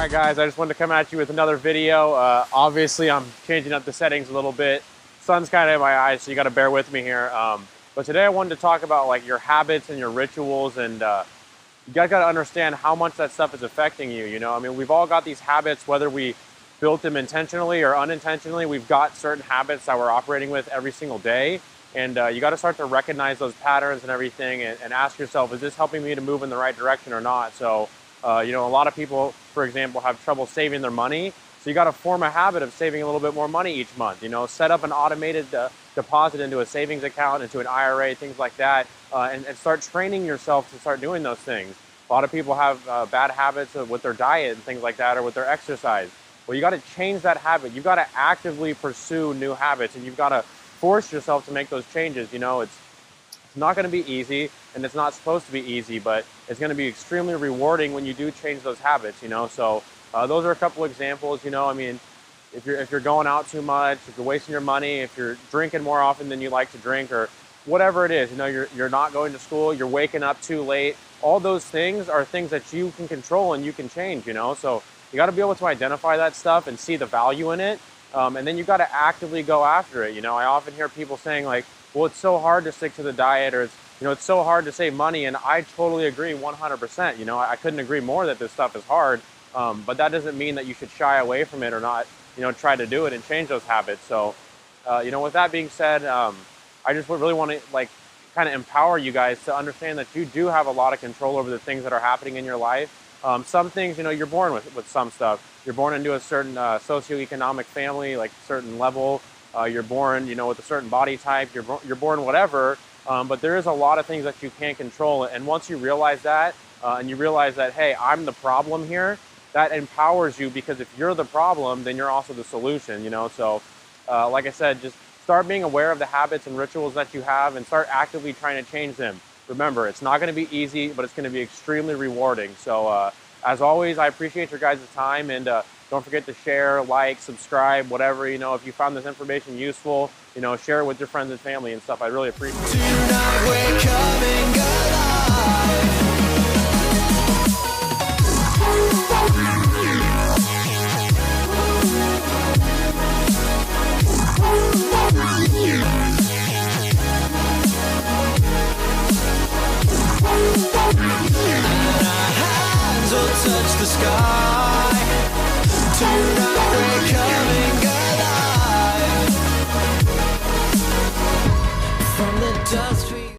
Alright guys, I just wanted to come at you with another video. Obviously I'm changing up the settings a little bit. Sun's kind of in my eyes, so you got to bear with me here. But today I wanted to talk about like your habits and your rituals, and you got to understand how much that stuff is affecting you. You know, I mean, we've all got these habits, whether we built them intentionally or unintentionally. We've got certain habits that we're operating with every single day, and you got to start to recognize those patterns and everything, and ask yourself, is this helping me to move in the right direction or not? So you know, a lot of people, for example, have trouble saving their money. So you got to form a habit of saving a little bit more money each month. You know, set up an automated deposit into a savings account, into an IRA, things like that, and start training yourself to start doing those things. A lot of people have bad habits with their diet and things like that, or with their exercise. Well, you got to change that habit. You've got to actively pursue new habits, and you've got to force yourself to make those changes. You know, it's not going to be easy, and it's not supposed to be easy, but it's going to be extremely rewarding when you do change those habits, you know. So those are a couple examples. You know, I mean, if you're going out too much, if you're wasting your money, if you're drinking more often than you like to drink, or whatever it is, you know, you're not going to school, you're waking up too late, all those things are things that you can control and you can change, you know. So you got to be able to identify that stuff and see the value in it, and then you got to actively go after it. You know, I often hear people saying like, well, it's so hard to stick to the diet, or it's so hard to save money, and I totally agree 100%. You know, I couldn't agree more that this stuff is hard, but that doesn't mean that you should shy away from it or not, you know, try to do it and change those habits. So, you know, with that being said, I just really want to like kind of empower you guys to understand that you do have a lot of control over the things that are happening in your life. Some things, you know, you're born with some stuff. You're born into a certain socioeconomic family, like certain level. You're born, you know, with a certain body type. You're born whatever. But there is a lot of things that you can't control. And once you realize that, and you realize that, hey, I'm the problem here, that empowers you, because if you're the problem, then you're also the solution, you know. So like I said, just start being aware of the habits and rituals that you have and start actively trying to change them. Remember, it's not going to be easy, but it's going to be extremely rewarding. So as always, I appreciate your guys' time, and don't forget to share, like, subscribe, whatever. You know, if you found this information useful, you know, share it with your friends and family and stuff. I really appreciate it. Tonight we're coming alive. And our hands will touch the sky. Tonight we're coming